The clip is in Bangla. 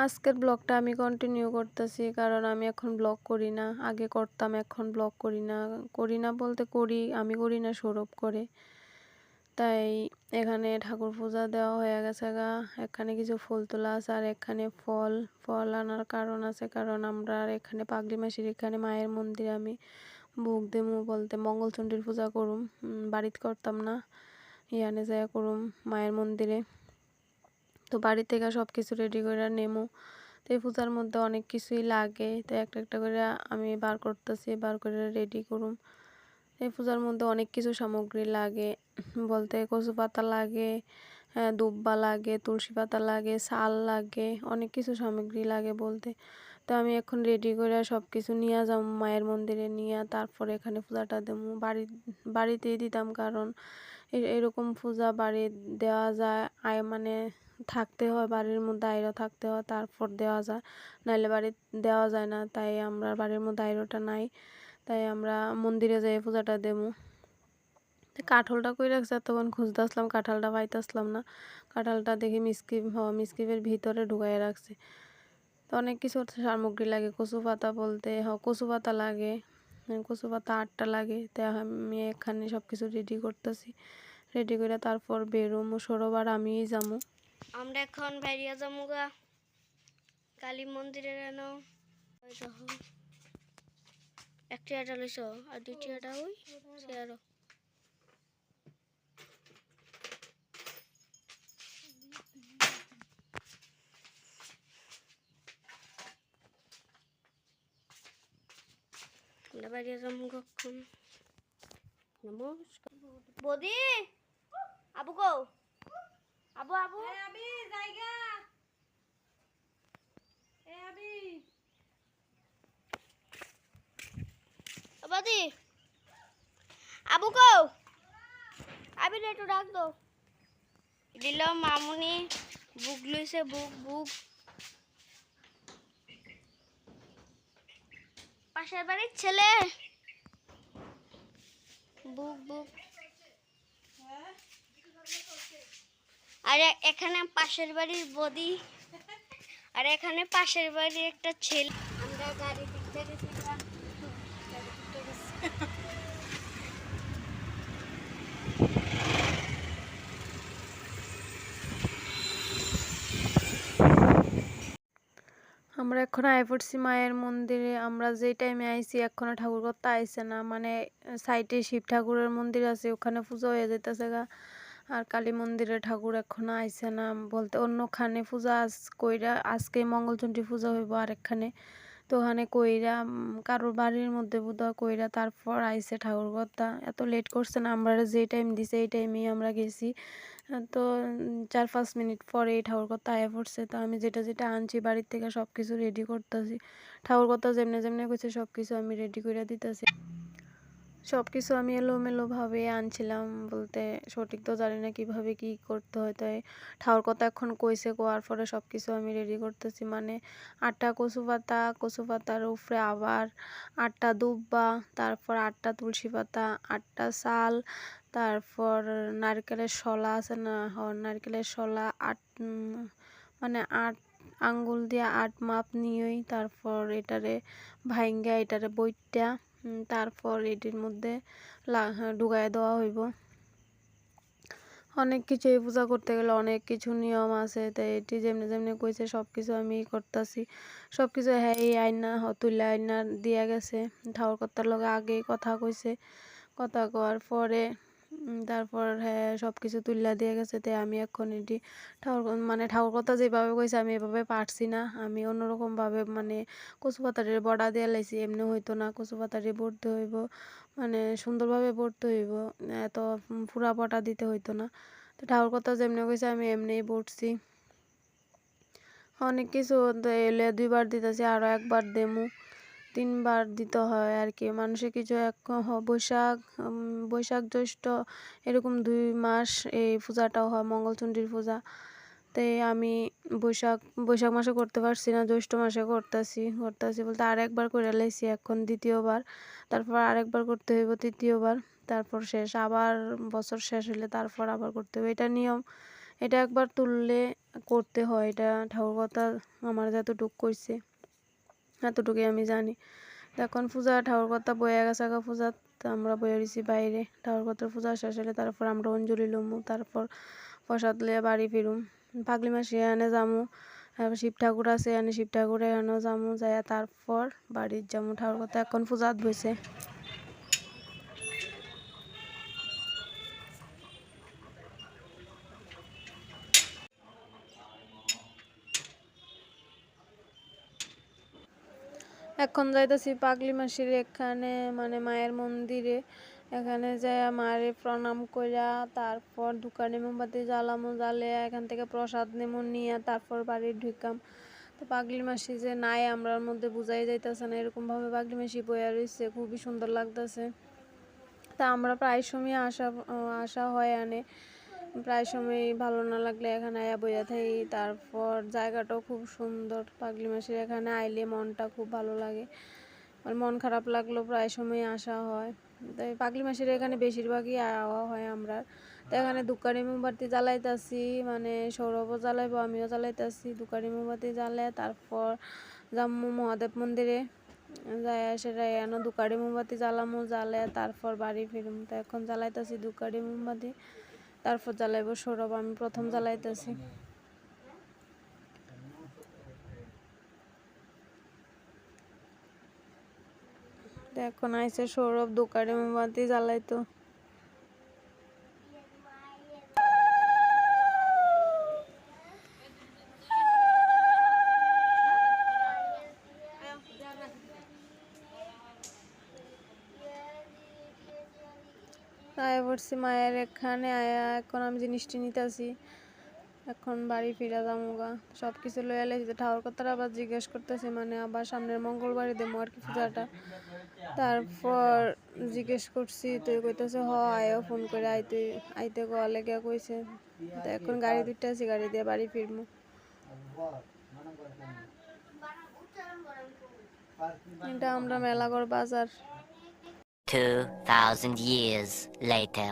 আজকের ব্লগটা আমি কন্টিনিউ করতেছি, কারণ আমি এখন ব্লগ করি না। আগে করতাম, এখন ব্লগ করি না বলতে করি, আমি করি না, সৌরভ করে। তাই এখানে ঠাকুর পূজা দেওয়া হয়ে গেছে গা। এখানে কিছু ফুল তোলা আছে, আর এখানে ফল আনার কারণ আছে, কারণ আমরা এখানে পাগলি মাসির এখানে মায়ের মন্দিরে আমি ভোগ দেবো বলতে মঙ্গলচণ্ডীর পূজা করুম। বাড়িতে করতাম না, ইয়ানে যায় করুম মায়ের মন্দিরে। তো বাড়ি থেকে সব কিছু রেডি করে নেমো। তো এই পূজার মধ্যে অনেক কিছুই লাগে, তো একটা একটা করে আমি বার করতেছি, বার করে রেডি করুম। এই পূজার মধ্যে অনেক কিছু সামগ্রী লাগে বলতে কচু পাতা লাগে, দুব্বা লাগে, তুলসী পাতা লাগে, শাল লাগে, অনেক কিছু সামগ্রী লাগে বলতে। তো আমি এখন রেডি করে সব কিছু নিয়ে যাবো মায়ের মন্দিরে, নিয়ে তারপরে এখানে পূজাটা দেবো। বাড়িতেই দিতাম, কারণ এরকম পূজা বাড়ি দেওয়া যায়, মানে থাকতে হয়, বাড়ির মধ্যে আইরো থাকতে হয়, তারপর দেওয়া যায়, নাহলে বাড়ি দেওয়া যায় না। তাই আমরা বাড়ির মধ্যে আইরোটা নাই, তাই আমরা মন্দিরে যাই পূজাটা দেবো। কাঁঠালটা কই রাখছে, তখন খুঁজতে আসলাম, কাঁঠালটা পাইতেছিলাম না। কাঁঠালটা দেখি মিসকিপের ভিতরে ঢুকাই রাখছে। তো অনেক কিছু সামগ্রী লাগে, কচু পাতা বলতে কচু পাতা লাগে, কচু পাতা 8টা লাগে। তাই আমি এখানে সব কিছু রেডি করতেছি, রেডি করে তারপর বেরোমো। সৌরভ আর আমিই যাবো। আমরা এখন বাইরিয়া যাবো গা কালী মন্দিরে। একটা লইছ আর দ্বিতীয়টা ওই সে আরো আমরা বাইরিয়া যাবো কখন। নমস্কার বদি, আবু গো, আবু আবু আবি জায়গা এ আবি বদি, আবু গো, আবি রে একটু ডাক দাও। দিল মামুনি বুক লইছে, বুক পাশের বাড়ির ছেলে বুক আর এখানে পাশের বাড়ির বদি, আর এখানে পাশের বাড়ির একটা ছেলে। আমরা গাড়ি দিতে গেছি, আমরা এখন আয় পড়ছি মায়ের মন্দিরে। আমরা যে টাইমে আইছি এখনো ঠাকুর করতে আইছে না, মানে সাইডে শিব ঠাকুরের মন্দির আছে, ওখানে পুজো হয়ে যেতেছে গা। আর কালী মন্দিরে ঠাকুর এখনো আইছে না বলতে, অন্যখানে পূজা কইরা আজকে মঙ্গলচণ্ডী পূজা হইব আরেকখানে। তো ওখানে কইরা কারোর বাড়ির মধ্যে বোধহয় কইরা তারপর আইছে ঠাকুর কর্তা। এত লেট করছে না, আমরা যে টাইম দিছে এই টাইমেই আমরা গেছি। তো 4-5 মিনিট পরে ঠাকুর কর্তা আয়া পড়ছে। তো আমি যেটা যেটা আনছি বাড়ির থেকে সব কিছু রেডি করতেছি। ঠাকুর কর্তা যেমনে যেমনে কইছে সব কিছু আমি রেডি করে দিতেছি। সব কিছু আমি এলোমেলোভাবে আনছিলাম বলতে, সঠিক তো জানি না কীভাবে কী করতে হয়। তাই ঠাকুর কথা এখন কইছে, কোয়ার পরে সব কিছু আমি রেডি করতেছি। মানে 8টা কচু পাতার উপরে আবার 8টা দুব্বা, তারপর 8টা তুলসী পাতা, 8টা শাল, তারপর নারকেলের শলা আছে না, নারকেলের শলা 8 মানে 8 আঙ্গুল দিয়ে 8 মাপ নিয়েই তারপর এটারে ভাইঙ্গা এটারে বইটা তারপর এটির মধ্যে ঢুকাই দেওয়া হইব। অনেক কিছু এই পূজা করতে গেলে অনেক কিছু নিয়ম আছে, তাই এটি যেমনি যেমনি কইছে সব কিছু আমি করতেছি। সব কিছু হ্যাঁ এই আয়না তুলে আয়না দিয়া গেছে, ঠাকুর কর্তার লগে আগেই কথা কইছে। কথা কওয়ার পরে তারপর হ্যাঁ সব কিছু তুল্লা দিয়ে গেছে। তাই আমি এখন এটি ঠাকুর কথা যেভাবে কইছে আমি এভাবে পারছি না, আমি অন্যরকমভাবে মানে কচু পাতারের বড়া দিয়ে লাইছি। এমনি হইতো না, কচু পাতারে বড়তে হইব, মানে সুন্দরভাবে বড়তে হইব, এত পুরা বটা দিতে হইতো না। তো ঠাকুর কথা যেমনি কইছে আমি এমনিই বড়ছি। অনেক কিছু এলে 2বার দিতেছি, আরও 1বার দেমু, 3বার দিতে হয় আর কি। মানুষের কিছু বৈশাখ জ্যৈষ্ঠ এরকম 2 মাস এই পূজাটাও হয়, মঙ্গলচণ্ডীর পূজা। তাই আমি বৈশাখ মাসে করতে পারছি না, জ্যৈষ্ঠ মাসে করতেছি বলতে আরেকবার করে লাইছি এখন 2য় বার, তারপর আরেকবার করতে হইব 3য় বার। তারপর শেষ, আবার বছর শেষ হলে তারপর আবার করতে হবে, এটা নিয়ম। এটা একবার তুললে করতে হয়, এটা ঠাকুর কথা আমার যতটুকু কইছে এতটুকুই আমি জানি। তো এখন পূজা ঠাকুর কথা বয়ে গেছে, পূজা আমরা বয়ে রয়েছি বাইরে, ঠাকুর কথার পূজা শেষ হলে তারপর আমরা অঞ্জলি লমু, তারপর প্রসাদ লিয়ে বাড়ি ফিরুম। পাগলি মাসি এনে যামু, তারপর শিব ঠাকুর আছে এনে শিব ঠাকুরে এনে যামু, যাইয়া তারপর বাড়ির যামু। ঠাকুর কথা এখন পূজাত বইছে। এখন যাইতেছি পাগলি মাসির এখানে, মানে মায়ের মন্দিরে। এখানে যাইয়া মায়ের প্রণাম কইরা তারপর দোকানে মোমবাতি জ্বালামু, জ্বালিয়ে এখান থেকে প্রসাদ নেমু, নিয়ে তারপর বাড়ি ঢুকাম। তো পাগলি মাসি যে নাই আমরার মধ্যে বুঝাই যাইতেছে না, এরকম ভাবে পাগলি মাসি বইয়া রয়েছে, খুবই সুন্দর লাগতেছে। তা আমরা প্রায় সময় আসা হয় আনে, প্রায় সময় ভালো না লাগলে এখানে আয়া বইয়া থাকি। তারপর জায়গাটাও খুব সুন্দর, পাগলি মাসির এখানে আইলে মনটা খুব ভালো লাগে। আর মন খারাপ লাগলেও প্রায় সময় আসা হয়। তাই পাগলি মাসির এখানে বেশিরভাগই আওয়া হয় আমরা। তো এখানে দোকানি মোমবাতি জ্বালাইতেছি, মানে সৌরভও জ্বালাইবো, আমিও জ্বালাইতেছি। দোকানি মোমবাতি জ্বালে তারপর যাম্মু মহাদেব মন্দিরে, যাই সেটা এনো দুকারি মোমবাতি জ্বালামু, জ্বালে তারপর বাড়ি ফিরুম। তো এখন জ্বালাইতেছি দুকারি মোমবাতি, তারপর জ্বালাইবো সৌরভ, আমি প্রথম জ্বালাইতেছি। তো এখন আইসে সৌরভ দুকারি মোমবাতি জ্বালাইতো। আয়া পড়ছি মায়ের এখানে, আয়া এখন আমি জিনিসটি নিতেছি, এখন বাড়ি ফিরা যামুগা। সব কিছু লয়ে লাইছি, ঠাকুর কথাটা আবার জিজ্ঞেস করতেছি, মানে আবার সামনের মঙ্গলবারই দেবো আর কি পূজাটা। তারপর জিজ্ঞেস করছি, তুই কইতেছে হ আয়ও, ফোন করে আইতে আইতে কোয়া লেগে কইছে। তো এখন গাড়ি দুইটা আছে, গাড়ি দিয়ে বাড়ি ফিরবো। এটা আমরা মেলাগড় বাজার। 2000 years later.